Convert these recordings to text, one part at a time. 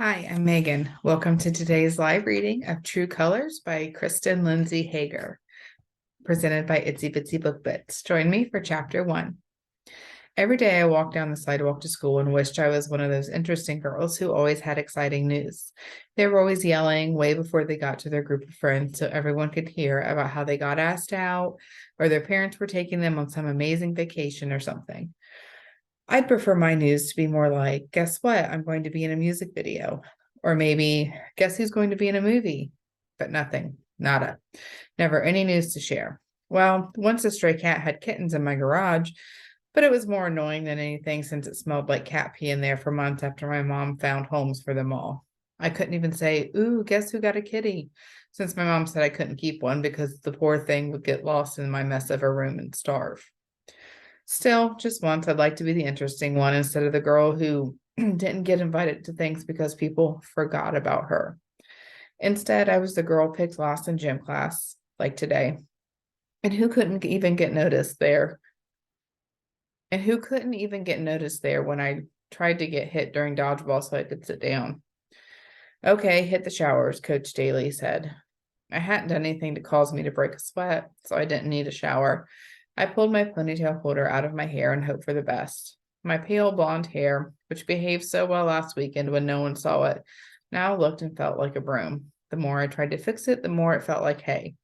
Hi, I'm Megan. Welcome to today's live reading of True Colors by Krysten, Lindsay, Hager, presented by Itsy Bitsy Book Bits. Join me for Chapter 1. Every day I walked down the sidewalk to school and wished I was one of those interesting girls who always had exciting news. They were always yelling way before they got to their group of friends so everyone could hear about how they got asked out or their parents were taking them on some amazing vacation or something. I'd prefer my news to be more like, guess what? I'm going to be in a music video. Or maybe, guess who's going to be in a movie? But nothing, nada. Never any news to share. Well, once a stray cat had kittens in my garage, but it was more annoying than anything since it smelled like cat pee in there for months after my mom found homes for them all. I couldn't even say, ooh, guess who got a kitty? Since my mom said I couldn't keep one because the poor thing would get lost in my mess of a room and starve. Still, just once, I'd like to be the interesting one instead of the girl who didn't get invited to things because people forgot about her. Instead, I was the girl picked last in gym class, like today, and who couldn't even get noticed there. And who couldn't even get noticed there when I tried to get hit during dodgeball so I could sit down. Okay, hit the showers, Coach Daly said. I hadn't done anything to cause me to break a sweat, so I didn't need a shower. I pulled my ponytail holder out of my hair and hoped for the best. My pale blonde hair, which behaved so well last weekend when no one saw it, now looked and felt like a broom. The more I tried to fix it, the more it felt like hay.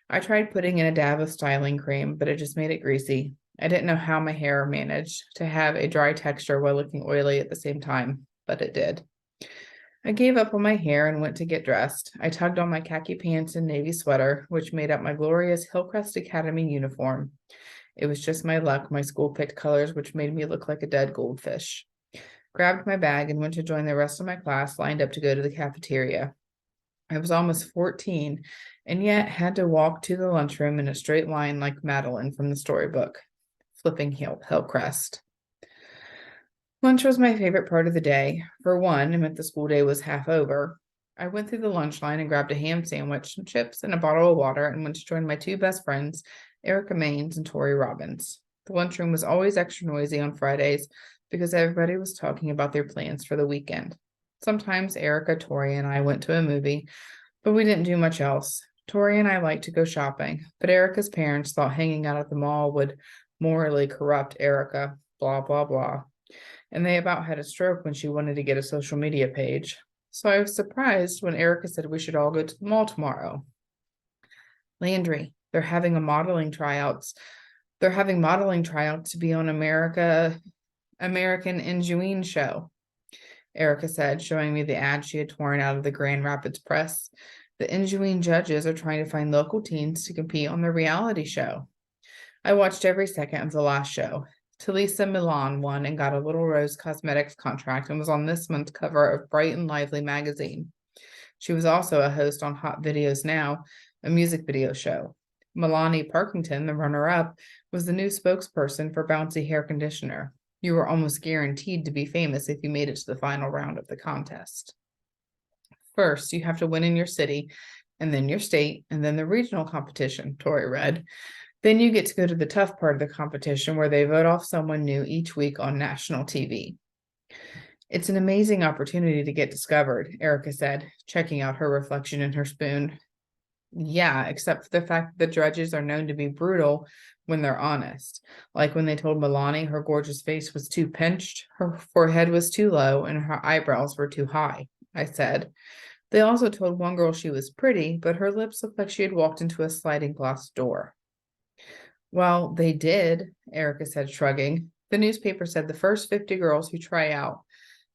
I tried putting in a dab of styling cream, but it just made it greasy. I didn't know how my hair managed to have a dry texture while looking oily at the same time, but it did. I gave up on my hair and went to get dressed. I tugged on my khaki pants and navy sweater, which made up my glorious Hillcrest Academy uniform. It was just my luck my school picked colors which made me look like a dead goldfish. Grabbed my bag and went to join the rest of my class lined up to go to the cafeteria. I was almost 14 and yet had to walk to the lunchroom in a straight line like Madeline from the storybook, flipping Hillcrest. Lunch was my favorite part of the day. For one, it meant the school day was half over. I went through the lunch line and grabbed a ham sandwich, some chips, and a bottle of water and went to join my two best friends, Erica Maines and Tori Robbins. The lunchroom was always extra noisy on Fridays because everybody was talking about their plans for the weekend. Sometimes Erica, Tori, and I went to a movie, but we didn't do much else. Tori and I liked to go shopping, but Erica's parents thought hanging out at the mall would morally corrupt Erica, blah, blah, blah. And they about had a stroke when she wanted to get a social media page. So I was surprised when Erica said we should all go to the mall tomorrow. Landry, they're having modeling tryouts to be on American Injuine show, Erica said, showing me the ad she had torn out of the Grand Rapids Press. The Injuine judges are trying to find local teens to compete on the reality show. I watched every second of the last show. Talisa Milan won and got a Little Rose Cosmetics contract and was on this month's cover of Bright and Lively magazine. She was also a host on Hot Videos Now, a music video show. Milani Parkington, the runner-up, was the new spokesperson for Bouncy Hair Conditioner. You were almost guaranteed to be famous if you made it to the final round of the contest. First, you have to win in your city, and then your state, and then the regional competition, Tori read. Then you get to go to the tough part of the competition where they vote off someone new each week on national TV. It's an amazing opportunity to get discovered, Erica said, checking out her reflection in her spoon. Yeah, except for the fact that the judges are known to be brutal when they're honest. Like when they told Milani her gorgeous face was too pinched, her forehead was too low, and her eyebrows were too high, I said. They also told one girl she was pretty, but her lips looked like she had walked into a sliding glass door. Well, they did, Erica said, shrugging. The newspaper said the first 50 girls who try out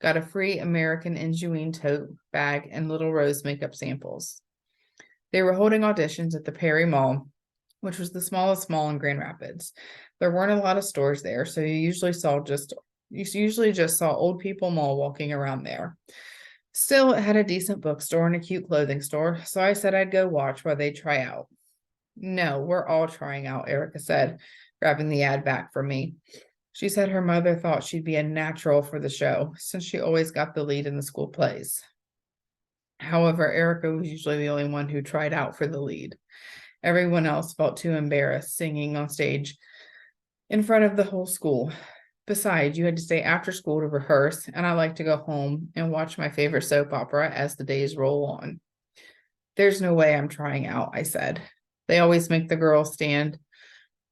got a free American Injuine tote bag and Little Rose makeup samples. They were holding auditions at the Perry Mall, which was the smallest mall in Grand Rapids. There weren't a lot of stores there, so you usually just saw old people mall walking around there. Still, it had a decent bookstore and a cute clothing store, so I said I'd go watch while they try out. No, we're all trying out, Erica said, grabbing the ad back from me. She said her mother thought she'd be a natural for the show, since she always got the lead in the school plays. However, Erica was usually the only one who tried out for the lead. Everyone else felt too embarrassed singing on stage in front of the whole school. Besides, you had to stay after school to rehearse, and I like to go home and watch my favorite soap opera as the days roll on. There's no way I'm trying out, I said. They always make the girl stand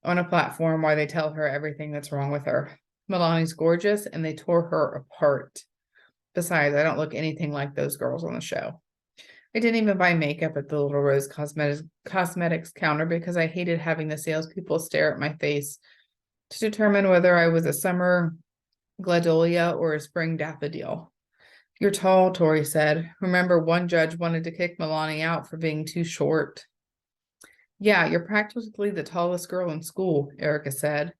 on a platform while they tell her everything that's wrong with her. Milani's gorgeous, and they tore her apart. Besides, I don't look anything like those girls on the show. I didn't even buy makeup at the Little Rose cosmetics counter because I hated having the salespeople stare at my face to determine whether I was a summer gladolia or a spring daffodil. You're tall, Tori said. Remember, one judge wanted to kick Milani out for being too short. Yeah, you're practically the tallest girl in school, Erica said.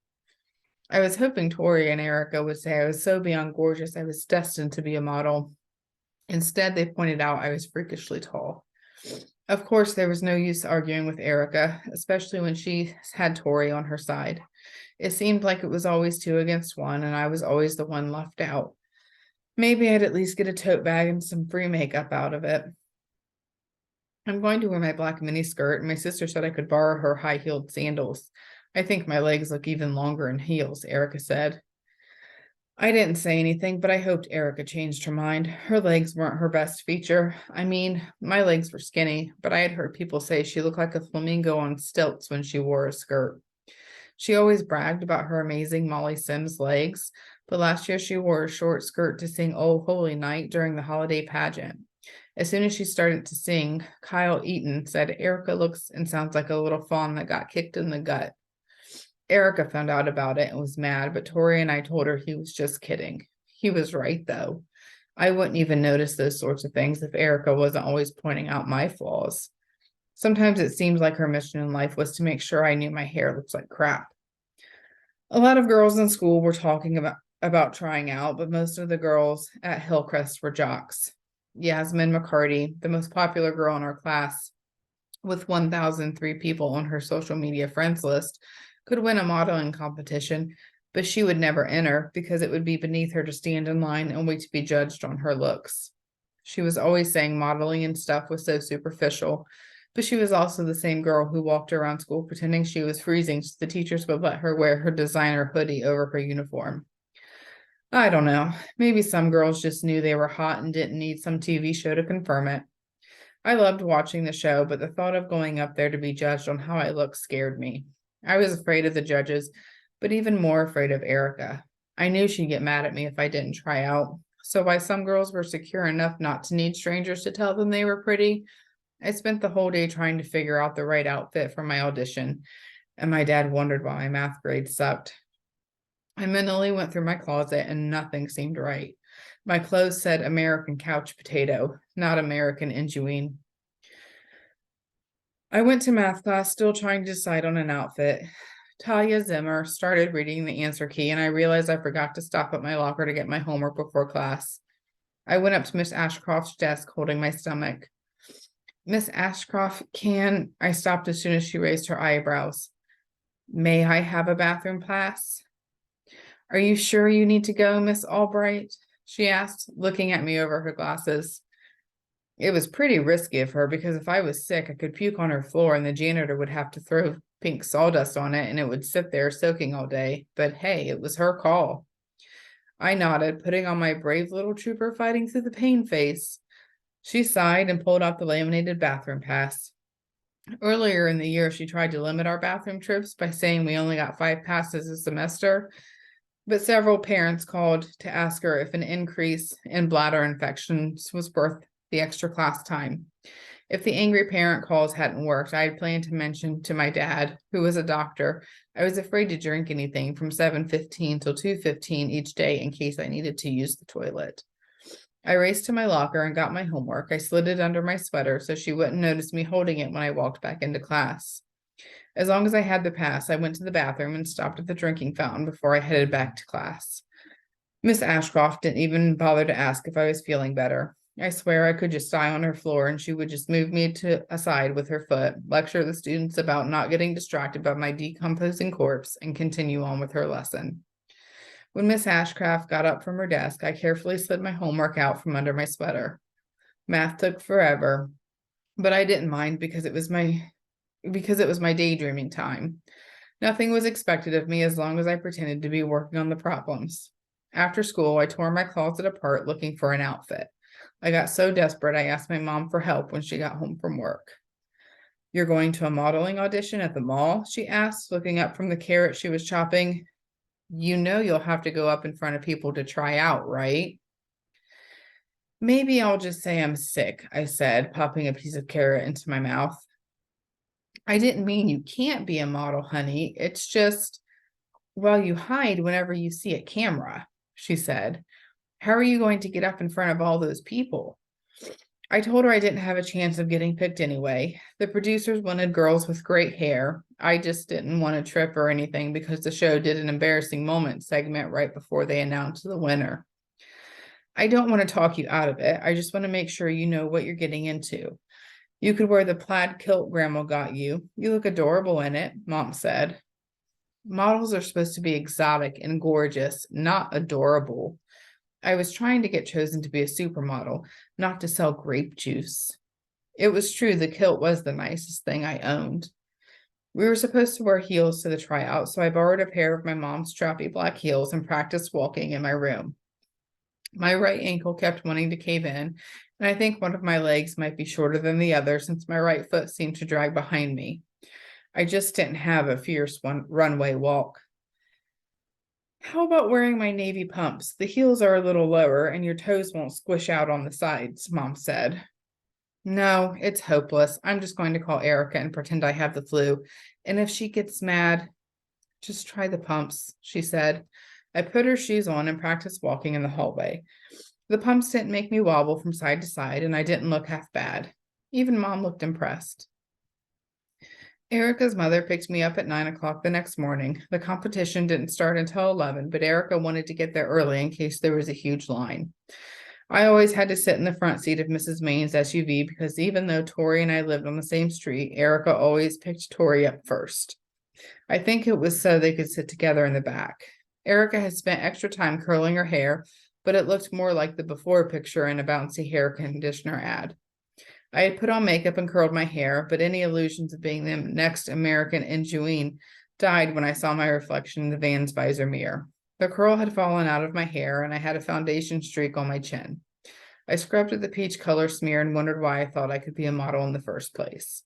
I was hoping Tori and Erica would say I was so beyond gorgeous I was destined to be a model. Instead, they pointed out I was freakishly tall. Of course, there was no use arguing with Erica, especially when she had Tori on her side. It seemed like it was always 2 against 1, and I was always the one left out. Maybe I'd at least get a tote bag and some free makeup out of it. I'm going to wear my black miniskirt, and my sister said I could borrow her high-heeled sandals. I think my legs look even longer in heels, Erica said. I didn't say anything, but I hoped Erica changed her mind. Her legs weren't her best feature. I mean, my legs were skinny, but I had heard people say she looked like a flamingo on stilts when she wore a skirt. She always bragged about her amazing Molly Sims legs, but last year she wore a short skirt to sing Oh Holy Night during the holiday pageant. As soon as she started to sing, Kyle Eaton said, Erica looks and sounds like a little fawn that got kicked in the gut. Erica found out about it and was mad, but Tori and I told her he was just kidding. He was right, though. I wouldn't even notice those sorts of things if Erica wasn't always pointing out my flaws. Sometimes it seemed like her mission in life was to make sure I knew my hair looks like crap. A lot of girls in school were talking about trying out, but most of the girls at Hillcrest were jocks. Yasmin McCarty, the most popular girl in our class, with 1,003 people on her social media friends list, could win a modeling competition, but she would never enter because it would be beneath her to stand in line and wait to be judged on her looks. She was always saying modeling and stuff was so superficial, but she was also the same girl who walked around school pretending she was freezing so the teachers would let her wear her designer hoodie over her uniform. I don't know. Maybe some girls just knew they were hot and didn't need some TV show to confirm it. I loved watching the show, but the thought of going up there to be judged on how I looked scared me. I was afraid of the judges, but even more afraid of Erica. I knew she'd get mad at me if I didn't try out. So while some girls were secure enough not to need strangers to tell them they were pretty, I spent the whole day trying to figure out the right outfit for my audition, and my dad wondered why my math grade sucked. I mentally went through my closet and nothing seemed right. My clothes said American couch potato, not American inguine. I went to math class still trying to decide on an outfit. Talia Zimmer started reading the answer key, and I realized I forgot to stop at my locker to get my homework before class. I went up to Miss Ashcroft's desk holding my stomach. Miss Ashcroft, I stopped as soon as she raised her eyebrows. May I have a bathroom pass? Are you sure you need to go, Miss Albright? She asked, looking at me over her glasses. It was pretty risky of her because if I was sick, I could puke on her floor and the janitor would have to throw pink sawdust on it and it would sit there soaking all day. But hey, it was her call. I nodded, putting on my brave little trooper fighting through the pain face. She sighed and pulled out the laminated bathroom pass. Earlier in the year, she tried to limit our bathroom trips by saying we only got 5 passes a semester, but several parents called to ask her if an increase in bladder infections was worth the extra class time. If the angry parent calls hadn't worked, I had planned to mention to my dad, who was a doctor, I was afraid to drink anything from 7:15 till 2:15 each day in case I needed to use the toilet. I raced to my locker and got my homework. I slid it under my sweater so she wouldn't notice me holding it when I walked back into class. As long as I had the pass, I went to the bathroom and stopped at the drinking fountain before I headed back to class. Miss Ashcroft didn't even bother to ask if I was feeling better. I swear I could just die on her floor and she would just move me aside with her foot, lecture the students about not getting distracted by my decomposing corpse, and continue on with her lesson. When Miss Ashcroft got up from her desk, I carefully slid my homework out from under my sweater. Math took forever, but I didn't mind because it was my daydreaming time. Nothing was expected of me as long as I pretended to be working on the problems. After school, I tore my closet apart looking for an outfit. I got so desperate, I asked my mom for help when she got home from work. "You're going to a modeling audition at the mall?" she asked, looking up from the carrot she was chopping. "You know you'll have to go up in front of people to try out, right?" "Maybe I'll just say I'm sick," I said, popping a piece of carrot into my mouth. "I didn't mean you can't be a model, honey. It's just, well, you hide whenever you see a camera," she said. "How are you going to get up in front of all those people?" I told her I didn't have a chance of getting picked anyway. The producers wanted girls with great hair. I just didn't want to trip or anything because the show did an embarrassing moment segment right before they announced the winner. "I don't want to talk you out of it. I just want to make sure you know what you're getting into. You could wear the plaid kilt Grandma got you. You look adorable in it," Mom said. Models are supposed to be exotic and gorgeous, not adorable. I was trying to get chosen to be a supermodel, not to sell grape juice. It was true, the kilt was the nicest thing I owned. We were supposed to wear heels to the tryout, so I borrowed a pair of my mom's strappy black heels and practiced walking in my room. My right ankle kept wanting to cave in, and I think one of my legs might be shorter than the other since my right foot seemed to drag behind me. I just didn't have a fierce runway walk. "How about wearing my navy pumps? The heels are a little lower and your toes won't squish out on the sides," Mom said. "No, it's hopeless. I'm just going to call Erica and pretend I have the flu. And if she gets mad, just try the pumps," she said. I put her shoes on and practiced walking in the hallway. The pumps didn't make me wobble from side to side, and I didn't look half bad. Even Mom looked impressed. Erica's mother picked me up at 9 o'clock the next morning. The competition didn't start until 11, but Erica wanted to get there early in case there was a huge line. I always had to sit in the front seat of Mrs. Maine's SUV because even though Tori and I lived on the same street, Erica always picked Tori up first. I think it was so they could sit together in the back. Erica had spent extra time curling her hair, but it looked more like the before picture in a bouncy hair conditioner ad. I had put on makeup and curled my hair, but any illusions of being the next American Injuine died when I saw my reflection in the van's visor mirror. The curl had fallen out of my hair, and I had a foundation streak on my chin. I scrubbed at the peach color smear and wondered why I thought I could be a model in the first place.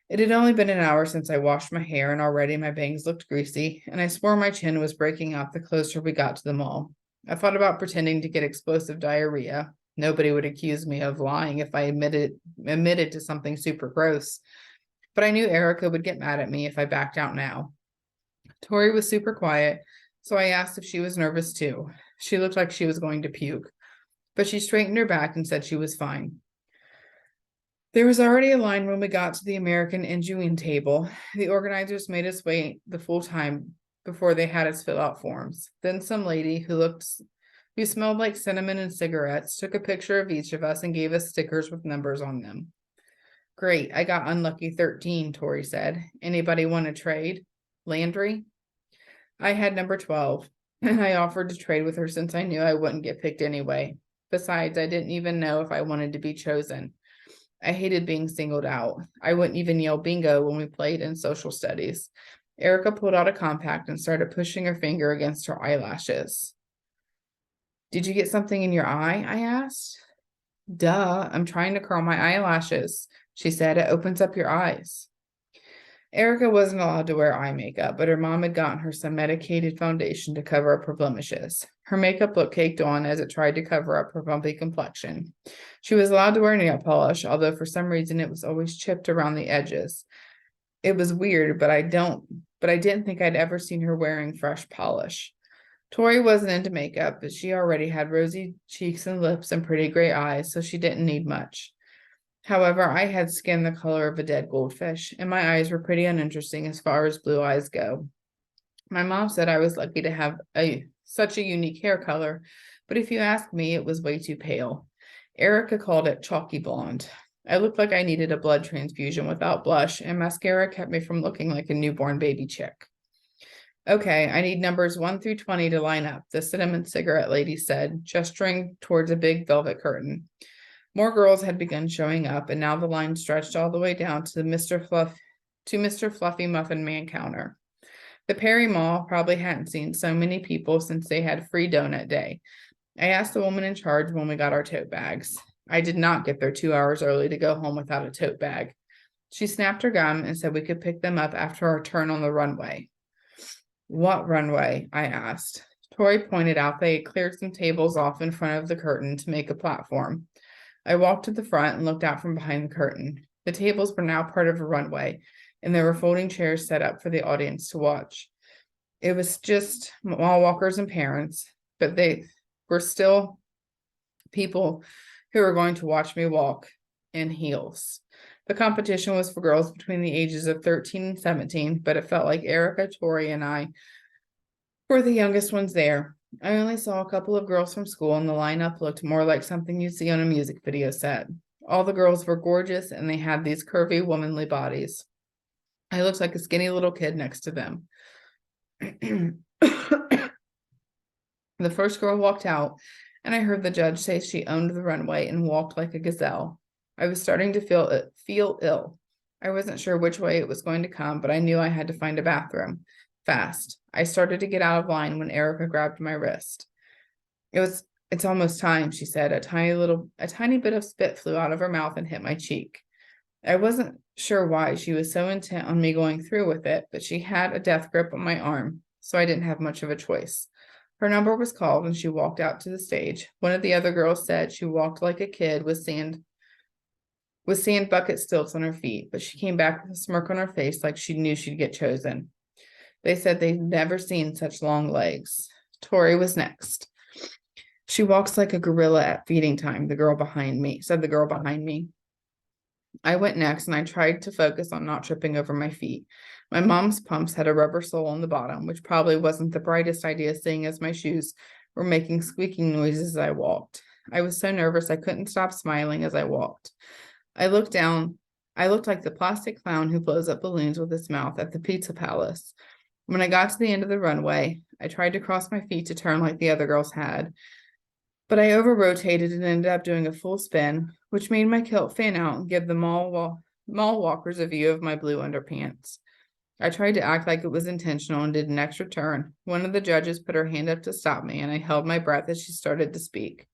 It had only been an hour since I washed my hair, and already my bangs looked greasy, and I swore my chin was breaking out the closer we got to the mall. I thought about pretending to get explosive diarrhea. Nobody would accuse me of lying if I admitted to something super gross. But I knew Erica would get mad at me if I backed out now. Tori was super quiet, so I asked if she was nervous too. She looked like she was going to puke, but she straightened her back and said she was fine. There was already a line when we got to the American Injuine table. The organizers made us wait the full time before they had us fill out forms. Then some lady who smelled like cinnamon and cigarettes took a picture of each of us and gave us stickers with numbers on them. "Great, I got unlucky 13, Tori said. "Anybody want to trade?" "Landry?" I had number 12, and I offered to trade with her since I knew I wouldn't get picked anyway. Besides, I didn't even know if I wanted to be chosen. I hated being singled out. I wouldn't even yell bingo when we played in social studies. Erica pulled out a compact and started pushing her finger against her eyelashes. "Did you get something in your eye?" I asked. "Duh, I'm trying to curl my eyelashes," she said. "It opens up your eyes." Erica wasn't allowed to wear eye makeup, but her mom had gotten her some medicated foundation to cover up her blemishes. Her makeup looked caked on as it tried to cover up her bumpy complexion. She was allowed to wear nail polish, although for some reason it was always chipped around the edges. It was weird, but I didn't think I'd ever seen her wearing fresh polish. Tori wasn't into makeup, but she already had rosy cheeks and lips and pretty gray eyes, so she didn't need much. However, I had skin the color of a dead goldfish, and my eyes were pretty uninteresting as far as blue eyes go. My mom said I was lucky to have such a unique hair color, but if you ask me, it was way too pale. Erica called it chalky blonde. I looked like I needed a blood transfusion without blush, and mascara kept me from looking like a newborn baby chick. "Okay, I need numbers 1 through 20 to line up," the cinnamon cigarette lady said, gesturing towards a big velvet curtain. More girls had begun showing up, and now the line stretched all the way down to Mr. Fluffy Muffin Man counter. The Perry Mall probably hadn't seen so many people since they had free donut day. I asked the woman in charge when we got our tote bags. I did not get there 2 hours early to go home without a tote bag. She snapped her gum and said we could pick them up after our turn on the runway. What runway? I asked. Tori pointed out they had cleared some tables off in front of the curtain to make a platform. I walked to the front and looked out from behind the curtain. The tables were now part of a runway, and there were folding chairs set up for the audience to watch. It was just mall walkers and parents, but they were still people who were going to watch me walk in heels. The competition was for girls between the ages of 13 and 17, but it felt like Erica, Tori, and I were the youngest ones there. I only saw a couple of girls from school, and the lineup looked more like something you'd see on a music video set. All the girls were gorgeous, and they had these curvy, womanly bodies. I looked like a skinny little kid next to them. The first girl walked out, and I heard the judge say she owned the runway and walked like a gazelle. I was starting to feel ill. I wasn't sure which way it was going to come, but I knew I had to find a bathroom fast. I started to get out of line when Erica grabbed my wrist. It's almost time, she said. A tiny bit of spit flew out of her mouth and hit my cheek. I wasn't sure why she was so intent on me going through with it, but she had a death grip on my arm, so I didn't have much of a choice. Her number was called and she walked out to the stage. One of the other girls said she walked like a kid with sand bucket stilts on her feet, but she came back with a smirk on her face like she knew she'd get chosen. They said they'd never seen such long legs. Tori was next. She walks like a gorilla at feeding time, said the girl behind me. I went next and I tried to focus on not tripping over my feet. My mom's pumps had a rubber sole on the bottom, which probably wasn't the brightest idea seeing as my shoes were making squeaking noises as I walked. I was so nervous I couldn't stop smiling as I walked. I looked down. I looked like the plastic clown who blows up balloons with his mouth at the Pizza Palace. When I got to the end of the runway, I tried to cross my feet to turn like the other girls had, but I over-rotated and ended up doing a full spin, which made my kilt fan out and give the mall walkers a view of my blue underpants. I tried to act like it was intentional and did an extra turn. One of the judges put her hand up to stop me, and I held my breath as she started to speak.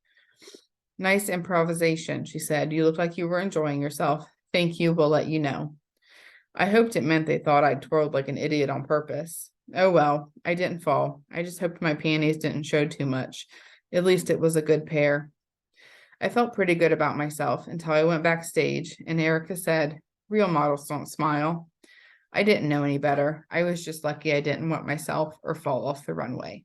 Nice improvisation, she said. You look like you were enjoying yourself. Thank you. We'll let you know. I hoped it meant they thought I'd twirled like an idiot on purpose. Oh well, I didn't fall. I just hoped my panties didn't show too much. At least it was a good pair. I felt pretty good about myself until I went backstage and Erica said, real models don't smile. I didn't know any better. I was just lucky I didn't wet myself or fall off the runway.